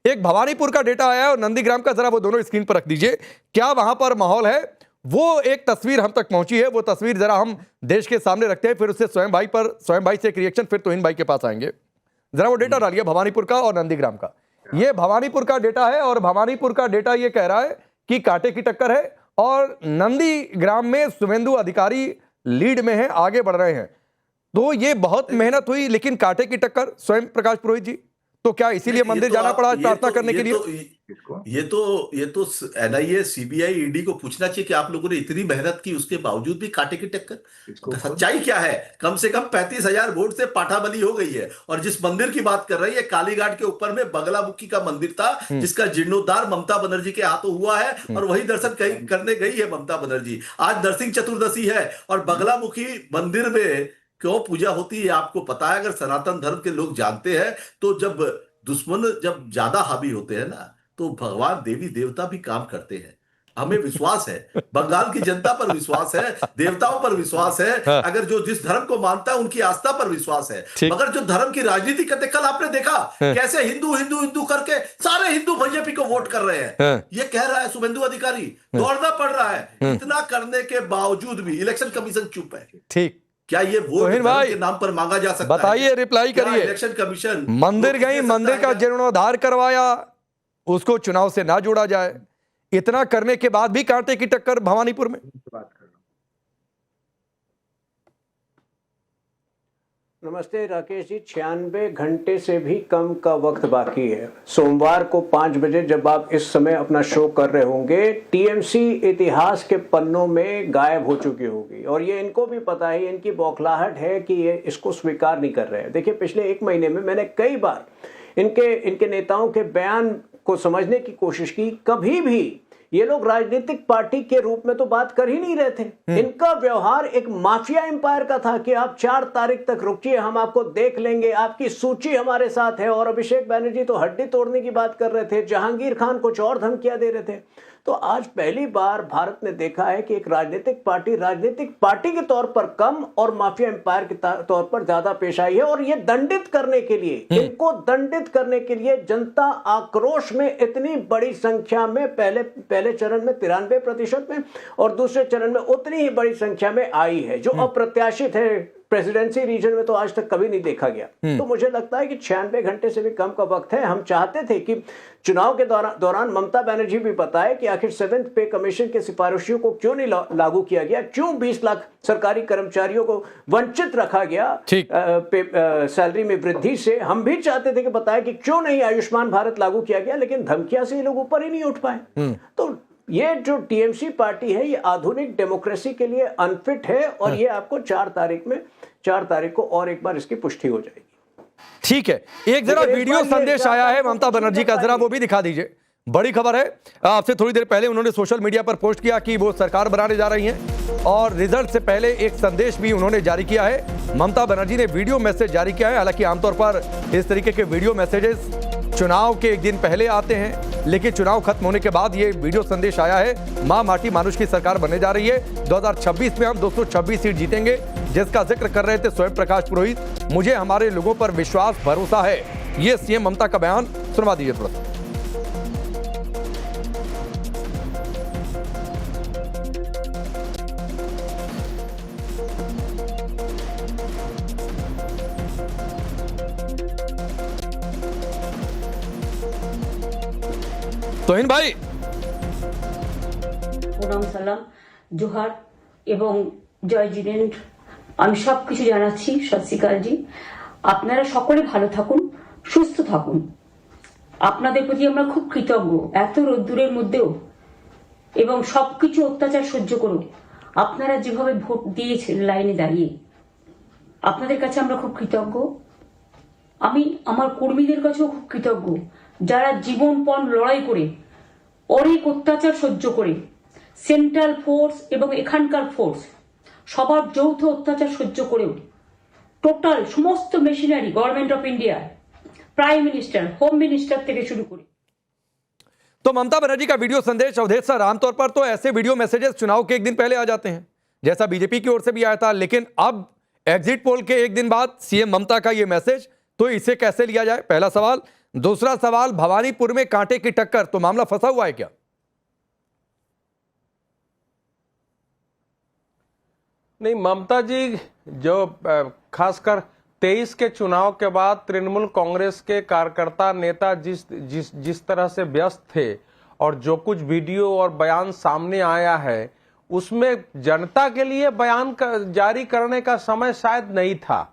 एक भवानीपुर का डेटा आया है और नंदीग्राम का, जरा वो दोनों स्क्रीन पर रख दीजिए। क्या वहां पर माहौल है, वो एक तस्वीर हम तक पहुंची है, वो तस्वीर जरा हम देश के सामने रखते हैं, फिर उससे स्वयं भाई से एक रिएक्शन, फिर तोहिन भाई के पास आएंगे। जरा वो डेटा डालिए भवानीपुर का और नंदीग्राम का। ये भवानीपुर का डेटा है और भवानीपुर का डेटा ये कह रहा है कि कांटे की टक्कर है और नंदीग्राम में शुभेंदु अधिकारी लीड में है, आगे बढ़ रहे हैं। तो ये बहुत मेहनत हुई, लेकिन कांटे की टक्कर स्वयं प्रकाश पुरोहित जी, तो क्या इसीलिए मंदिर जाना पड़ा प्रार्थना करने के लिए? ये तो एनआईए, सीबीआई, ईडी को पूछना चाहिए कि आप लोगों ने इतनी मेहनत की, उसके बावजूद भी कांटे की टक्कर। सच्चाई क्या है? कम से कम 35,000 वोट से पाटाबली हो गई है। और जिस मंदिर की बात कर रही है, कालीघाट के ऊपर में बगलामुखी का मंदिर था, जिसका जीर्णोद्धार ममता बनर्जी के हाथों हुआ है, और वही दर्शन करने गई है ममता बनर्जी। आज नरसिंह चतुर्दशी है और बगलामुखी मंदिर में क्यों पूजा होती है आपको पता है? अगर सनातन धर्म के लोग जानते हैं तो जब दुश्मन जब ज्यादा हावी होते हैं ना, तो भगवान देवी देवता भी काम करते हैं। हमें विश्वास है, बंगाल की जनता पर विश्वास है, देवताओं पर विश्वास है, अगर जो जिस धर्म को मानता है उनकी आस्था पर विश्वास है। मगर जो धर्म की राजनीति करते, कल आपने देखा कैसे हिंदू हिंदू हिंदू करके सारे हिंदू बीजेपी को वोट कर रहे हैं। ये कह रहा है शुभेंदु अधिकारी, दौड़ना पड़ रहा है। इतना करने के बावजूद भी इलेक्शन कमीशन चुप है। ठीक, क्या ये वोट के नाम पर मांगा जा सकता है? बताइए, रिप्लाई करिए। इलेक्शन कमीशन मंदिर गई, मंदिर का जीर्णोद्धार करवाया, उसको चुनाव से ना जोड़ा जाए, इतना करने के बाद भी कांटे की टक्कर भवानीपुर में। नमस्ते राकेश जी, 96 घंटे से भी कम का वक्त बाकी है। सोमवार को 5 बजे जब आप इस समय अपना शो कर रहे होंगे, टीएमसी इतिहास के पन्नों में गायब हो चुकी होगी। और ये इनको भी पता है, इनकी बौखलाहट है कि ये इसको स्वीकार नहीं कर रहे हैं। देखिए, पिछले 1 महीने में मैंने कई बार इनके नेताओं के बयान को समझने की कोशिश की। कभी भी ये लोग राजनीतिक पार्टी के रूप में तो बात कर ही नहीं रहे थे। इनका व्यवहार एक माफिया एम्पायर का था कि आप 4 तारीख तक रुकिए, हम आपको देख लेंगे, आपकी सूची हमारे साथ है। और अभिषेक बैनर्जी तो हड्डी तोड़ने की बात कर रहे थे, जहांगीर खान कुछ और धमकियां दे रहे थे। तो आज पहली बार भारत ने देखा है कि एक राजनीतिक पार्टी के तौर पर कम और माफिया एम्पायर के तौर पर ज्यादा पेश आई है। और ये दंडित करने के लिए, इनको दंडित करने के लिए जनता आक्रोश में इतनी बड़ी संख्या में, पहले चरण में 93% में और दूसरे चरण में उतनी ही बड़ी संख्या में आई है, जो अप्रत्याशित है। प्रेसिडेंसी रीजन में तो आज तक कभी नहीं देखा गया। तो मुझे लगता है कि 96 घंटे से भी कम का वक्त है। हम चाहते थे कि चुनाव के दौरान ममता बनर्जी भी बताए कि आखिर 7th पे कमीशन के सिफारिशों को क्यों नहीं लागू किया गया, क्यों 20 लाख सरकारी कर्मचारियों को वंचित रखा गया सैलरी में वृद्धि से। हम भी चाहते थे कि बताए कि क्यों नहीं आयुष्मान भारत लागू किया गया, लेकिन धमकियां से ये लोग ऊपर ही नहीं उठ पाए। तो ये जो टीएमसी पार्टी है, ये आधुनिक डेमोक्रेसी के लिए अनफिट है। और ये आपको 4 तारीख को और एक बार इसकी पुष्टि हो जाएगी। ठीक है, एक जरा वीडियो संदेश आया है ममता बनर्जी का, जरा वो भी दिखा दीजिए। बड़ी खबर है, आपसे थोड़ी देर पहले उन्होंने सोशल मीडिया पर पोस्ट किया कि वो सरकार बनाने जा रही हैं और रिजल्ट से पहले एक संदेश भी उन्होंने जारी किया है। ममता बनर्जी ने वीडियो मैसेज जारी किया है। हालांकि आमतौर पर इस तरीके के वीडियो मैसेजेस चुनाव के एक दिन पहले आते हैं, लेकिन चुनाव खत्म होने के बाद ये वीडियो संदेश आया है। मां माटी मानुष की सरकार बनने जा रही है, 2026 में हम 226 सीट जीतेंगे, जिसका जिक्र कर रहे थे स्वयं प्रकाश पुरोहित। मुझे हमारे लोगों पर विश्वास भरोसा है, ये सीएम ममता का बयान। सुनवा दीजिए थोड़ा सा। তোহিন ভাই, প্রণাম, সালাম, জোহার এবং জয় জিনেন্দ্র। আমি সবকিছু জানাচ্ছি। সত শ্রী আকাল জি, আপনারা সকলে ভালো থাকুন, সুস্থ থাকুন। আপনাদের প্রতি আমরা খুব কৃতজ্ঞ। এত রোদ্দুরের মধ্যেও এবং সবকিছু অত্যাচার সহ্য করুন আপনারা যেভাবে ভোট দিয়েছেন লাইনে দাঁড়িয়ে, আপনাদের কাছে আমরা খুব কৃতজ্ঞ। আমি আমার কর্মীদের কাছেও খুব কৃতজ্ঞ, যারা জীবনপণ লড়াই করে অনেক অত্যাচার সহ্য করে সেন্ট্রাল ফোর্স এবং এখানকার ফোর্স সবার যৌথ অত্যাচার সহ্য করেও টোটাল সমস্ত machinery government of India, prime minister, home minister থেকে শুরু করে। तो ममता बनर्जी का वीडियो संदेश अवधेश सर, आमतौर पर तो ऐसे वीडियो मैसेजेस चुनाव के एक दिन पहले आ जाते हैं, जैसा बीजेपी की ओर से भी आया था, लेकिन अब एग्जिट पोल के एक दिन बाद सीएम ममता का यह मैसेज, तो इसे कैसे लिया जाए? पहला सवाल। दूसरा सवाल, भवानीपुर में कांटे की टक्कर, तो मामला फंसा हुआ है क्या? नहीं, ममता जी जो खासकर 23 के चुनाव के बाद तृणमूल कांग्रेस के कार्यकर्ता नेता जिस तरह से व्यस्त थे और जो कुछ वीडियो और बयान सामने आया है उसमें जनता के लिए बयान जारी करने का समय शायद नहीं था।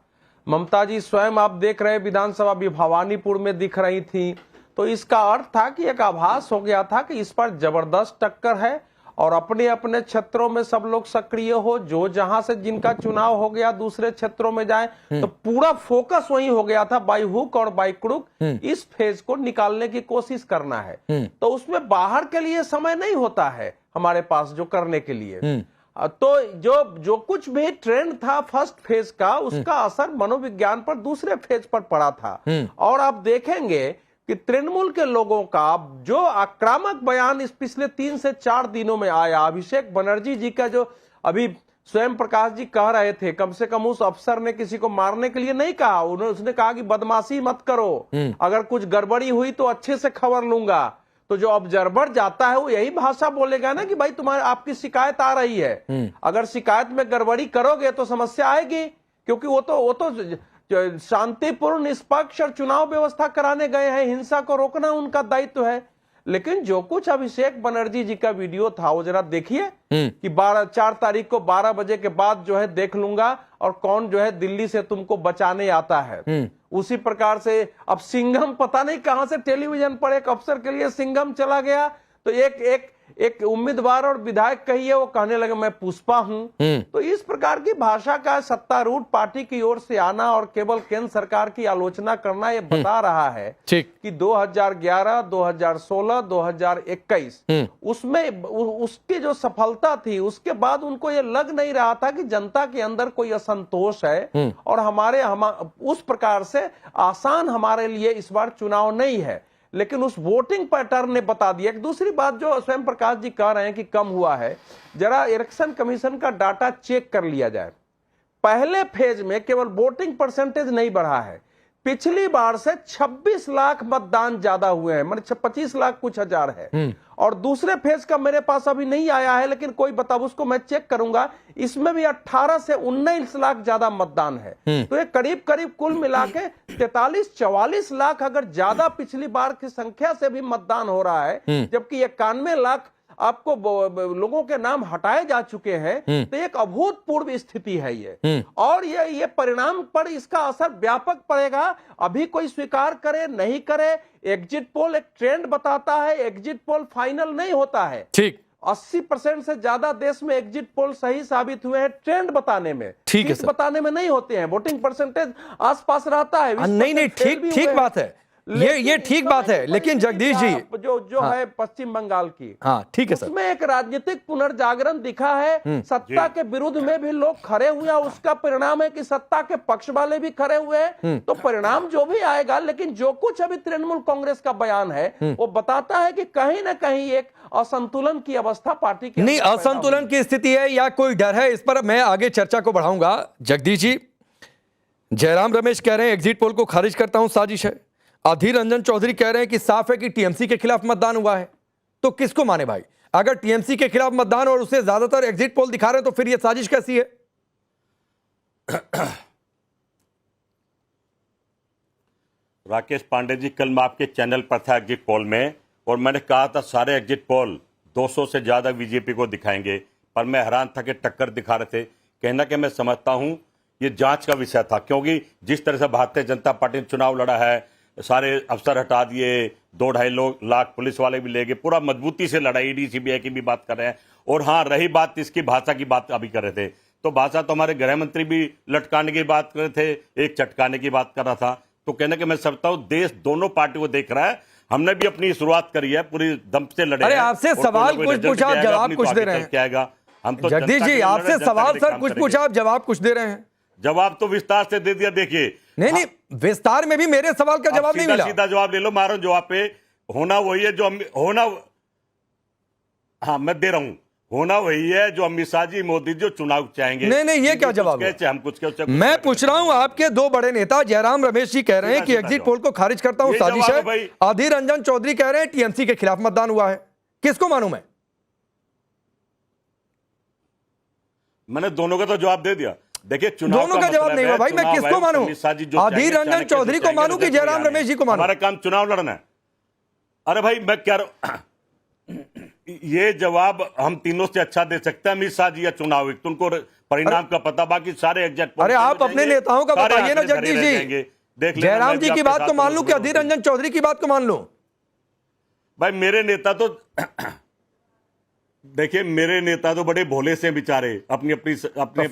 ममता जी स्वयं आप देख रहे विधानसभा भवानीपुर में दिख रही थी, तो इसका अर्थ था कि एक आभास हो गया था कि इस पर जबरदस्त टक्कर है और अपने अपने क्षेत्रों में सब लोग सक्रिय हो, जो जहां से जिनका चुनाव हो गया दूसरे क्षेत्रों में जाए, तो पूरा फोकस वही हो गया था, बाई हुक और बाई क्रुक इस फेज को निकालने की कोशिश करना है। तो उसमें बाहर के लिए समय नहीं होता है हमारे पास जो करने के लिए। तो जो कुछ भी ट्रेंड था फर्स्ट फेज का, उसका असर मनोविज्ञान पर दूसरे फेज पर पड़ा था। और आप देखेंगे कि तृणमूल के लोगों का जो आक्रामक बयान इस पिछले 3 से 4 दिनों में आया, अभिषेक बनर्जी जी का जो अभी स्वयं प्रकाश जी कह रहे थे, कम से कम उस अफसर ने किसी को मारने के लिए नहीं कहा, उसने कहा कि बदमाशी मत करो, अगर कुछ गड़बड़ी हुई तो अच्छे से खबर लूंगा। तो जो ऑब्जर्वर जाता है वो यही भाषा बोलेगा ना कि भाई तुम्हारे आपकी शिकायत आ रही है, अगर शिकायत में गड़बड़ी करोगे तो समस्या आएगी, क्योंकि वो तो शांतिपूर्ण निष्पक्ष और चुनाव व्यवस्था कराने गए हैं, हिंसा को रोकना उनका दायित्व है। लेकिन जो कुछ अभिषेक बनर्जी जी का वीडियो था वो जरा देखिए कि 4 तारीख को 12 बजे के बाद जो है देख लूंगा और कौन जो है दिल्ली से तुमको बचाने आता है। उसी प्रकार से अब सिंघम पता नहीं कहां से टेलीविजन पर एक अफसर के लिए सिंघम चला गया, तो एक उम्मीदवार और विधायक कहिए वो कहने लगे मैं पुष्पा हूं। तो इस प्रकार की भाषा का सत्तारूढ़ पार्टी की ओर से आना और केवल केंद्र सरकार की आलोचना करना ये बता रहा है कि 2011, 2016, 2021 उसमें उसकी जो सफलता थी उसके बाद उनको ये लग नहीं रहा था कि जनता के अंदर कोई असंतोष है और उस प्रकार से आसान हमारे लिए इस बार चुनाव नहीं है। लेकिन उस वोटिंग पैटर्न ने बता दिया। एक दूसरी बात जो स्वयं प्रकाश जी कह रहे हैं कि कम हुआ है, जरा इलेक्शन कमीशन का डाटा चेक कर लिया जाए। पहले फेज में केवल वोटिंग परसेंटेज नहीं बढ़ा है, पिछली बार से 26 लाख मतदान ज्यादा हुए हैं, मतलब 25 लाख कुछ हजार है। और दूसरे फेज का मेरे पास अभी नहीं आया है, लेकिन कोई बता, उसको मैं चेक करूंगा, इसमें भी 18 से 19 लाख ज्यादा मतदान है। तो ये करीब करीब कुल मिला के 43-44 लाख अगर ज्यादा पिछली बार की संख्या से भी मतदान हो रहा है, जबकि 91 लाख आपको लोगों के नाम हटाए जा चुके हैं, तो एक अभूतपूर्व स्थिति है ये। और ये परिणाम पर इसका असर व्यापक पड़ेगा। अभी कोई स्वीकार करे नहीं करे, एग्जिट पोल एक ट्रेंड बताता है, एग्जिट पोल फाइनल नहीं होता है। ठीक 80% से ज्यादा देश में एग्जिट पोल सही साबित हुए हैं ट्रेंड बताने में, ठीक है, बताने में नहीं होते हैं। वोटिंग परसेंटेज आसपास रहता है। नहीं, ठीक बात है, ये ठीक बात है। लेकिन जगदीश जी जो है पश्चिम बंगाल की, ठीक है सर, उसमें एक राजनीतिक पुनर्जागरण दिखा है, सत्ता के विरुद्ध में भी लोग खड़े हुए हैं, उसका परिणाम है कि सत्ता के पक्ष वाले भी खड़े हुए हैं। तो परिणाम जो भी आएगा, लेकिन जो कुछ अभी तृणमूल कांग्रेस का बयान है वो बताता है कि कहीं ना कहीं एक असंतुलन की अवस्था पार्टी की नहीं, असंतुलन की स्थिति है या कोई डर है, इस पर मैं आगे चर्चा को बढ़ाऊंगा। जगदीश जी, जयराम रमेश कह रहे हैं एग्जिट पोल को खारिज करता हूं, साजिश है। अधीर रंजन चौधरी कह रहे हैं कि साफ है कि टीएमसी के खिलाफ मतदान हुआ है। तो किसको माने भाई? अगर टीएमसी के खिलाफ मतदान और उससे ज्यादातर एग्जिट पोल दिखा रहे हैं तो फिर यह साजिश कैसी है? राकेश पांडे जी, कल मैं आपके चैनल पर था एग्जिट पोल में, और मैंने कहा था सारे एग्जिट पोल 200 से ज्यादा बीजेपी को दिखाएंगे, पर मैं हैरान था कि टक्कर दिखा रहे थे। कहना कि मैं समझता हूं ये जांच का विषय था, क्योंकि जिस तरह से भारतीय जनता पार्टी ने चुनाव लड़ा है, सारे अफसर हटा दिए, 2-2.5 लाख पुलिस वाले भी ले गए, पूरा मजबूती से लड़ा। ईडी सीबीआई की भी बात कर रहे हैं। और हाँ, रही बात इसकी भाषा की बात अभी कर रहे थे, तो भाषा तो हमारे गृह मंत्री भी लटकाने की बात कर रहे थे, एक चटकाने की बात कर रहा था। तो कहना कि मैं समझता हूं देश दोनों पार्टी को देख रहा है। हमने भी अपनी शुरुआत करी है, पूरी दम से लड़े। अरे आपसे सवाल कुछ पूछा, आप जवाब कुछ दे रहे हैं। क्या आएगा? हम तो जगदीश जी, आपसे सवाल सर कुछ पूछा, आप जवाब कुछ दे रहे हैं। जवाब तो विस्तार से दे दिया। देखिए, नहीं, विस्तार में भी मेरे सवाल का जवाब नहीं मिला। सीधा जवाब ले लो, मारो जवाब पे। होना वही है जो हम होना। हाँ, मैं दे रहा हूं। होना वही है जो अमित शाह जी, मोदी जी जो चुनाव चाहेंगे। नहीं, ये क्या जवाब है? हम कुछ कहे, मैं पूछ रहा हूं, आपके दो बड़े नेता जयराम रमेश जी कह रहे हैं कि एग्जिट पोल को खारिज करता हूं, ये साजिश जवाब है। है भाई। अधीर रंजन चौधरी कह रहे हैं टीएमसी के खिलाफ मतदान हुआ है। किसको मानूं मैं? मैंने दोनों का तो जवाब दे दिया। देखिए, चुनाव दोनों का जवाब नहीं हुआ भाई, मैं किसको मानूं? अधीर रंजन चौधरी को मानूं कि जयराम रमेश जी को मानूं? हमारा काम चुनाव लड़ना है। अरे भाई, मैं क्या ये जवाब हम तीनों से अच्छा दे सकते हैं, अमित शाह जी या चुनाव, तुमको परिणाम का पता, बाकी सारे एग्जिट पोल। अरे आप अपने नेताओं का बताइए ना जगदीश जी। देख जयराम जी की बात को मान लूं कि अधीर रंजन चौधरी की बात को मान लूं? भाई मेरे नेता तो देखिए, मेरे नेता तो बड़े भोले से बेचारे अपने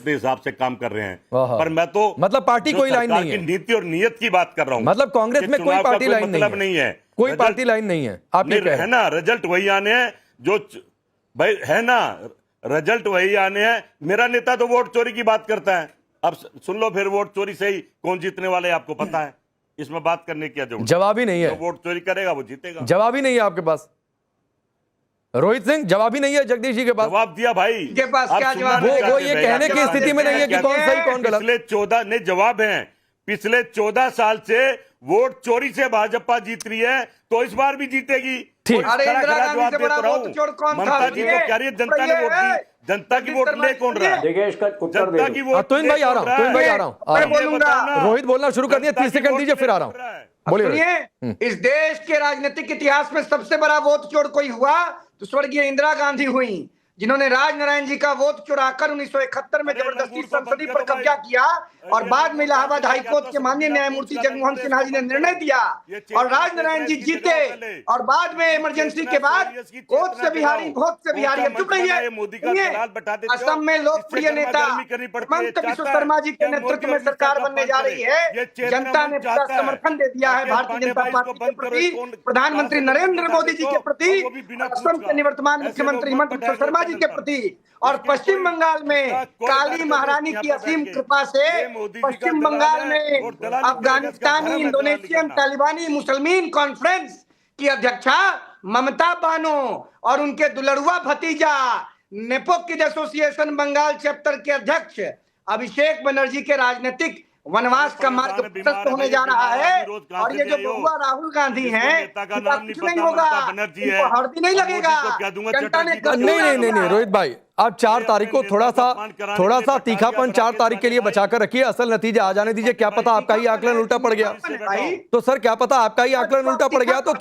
हिसाब से काम कर रहे हैं, पर मैं तो मतलब पार्टी कोई लाइन नहीं है, नीति और नियत की बात कर रहा हूं। मतलब कांग्रेस में कोई पार्टी लाइन मतलब नहीं है, कोई पार्टी लाइन नहीं है, आप ये कह रहे हैं? है ना, रिजल्ट वही आने हैं जो भाई, है ना, रिजल्ट वही आने हैं। मेरा नेता तो वोट चोरी की बात करता है। अब सुन लो फिर, वोट चोरी से ही कौन जीतने वाले आपको पता है, इसमें बात करने की जरूरत? जवाब ही नहीं है। जो वोट चोरी करेगा वो जीतेगा। जवाब ही नहीं है आपके पास। रोहित सिंह, जवाब ही नहीं है जगदीश जी के पास। जवाब दिया भाई के पास क्या जवाब? वो ये कहने की स्थिति में नहीं है कि कौन सही कौन गलत। पिछले 14 ने जवाब है, पिछले 14 साल से वोट चोरी से भाजपा जीत रही है, तो इस बार भी जीतेगी। ठीक। अरे इंदिरा गांधी से बड़ा वोट चोर कौन था? ममता जी को कह रही है जनता ने वोट दी, जनता की वोट ले कौन रहा है? देखिए इसका उत्तर दे जनता दो। की वोट तुम भाई आ रहा हूं, तुम भाई आ रहा हूं। मैं बोलूंगा। रोहित बोलना शुरू कर दिया, 30 सेकंड दीजिए, फिर आ रहा हूं। बोलिए रोहित। सुनिए, इस देश के राजनीतिक इतिहास में सबसे बड़ा वोट चोर कोई हुआ तो स्वर्गीय इंदिरा गांधी हुई, जिन्होंने राजनारायण जी का वोट चुराकर 1971 में जबरदस्ती संसदी पर कब्जा किया और बाद में इलाहाबाद हाईकोर्ट के माननीय न्यायमूर्ति जगमोहन सिन्हा जी ने निर्णय दिया और राजनारायण जी जीते और बाद में इमरजेंसी के बाद कोर्ट से बिहारी, भोट से बिहारी। अब चुप रहिए। असम में लोकप्रिय नेता हेमंत बिश्व शर्मा जी के नेतृत्व में सरकार बनने जा रही है। जनता ने पूरा समर्थन दे दिया है भारतीय जनता पार्टी के प्रति, प्रधानमंत्री नरेंद्र मोदी जी के प्रति, असम के निवर्तमान मुख्यमंत्री हेमंत बिश्व शर्मा जी के प्रति। और पश्चिम बंगाल में काली महारानी की असीम कृपा से पश्चिम बंगाल में अफगानिस्तानी, इंडोनेशियन, तालिबानी मुसलमान कॉन्फ्रेंस की अध्यक्षा ममता बानो और उनके दुलड़ुआ भतीजा नेपोक किड एसोसिएशन बंगाल चैप्टर के अध्यक्ष अभिषेक बनर्जी के राजनीतिक वनवास का मार्ग प्रशस्त होने जा रहा है। और ये जो बहुआ राहुल गांधी हैं, कुछ नहीं होगा, इनको हर्दी नहीं लगेगा। जनता ने नहीं रोहित भाई, आप 4 तारीख को थोड़ा सा तीखापन 4 तारीख के लिए बचाकर रखिए, असल नतीजा आ जाने दीजिए। क्या पता आपका ही आकलन उल्टा पड़ गया तो सर, क्या पता आपका ही आकलन उल्टा पड़ गया तो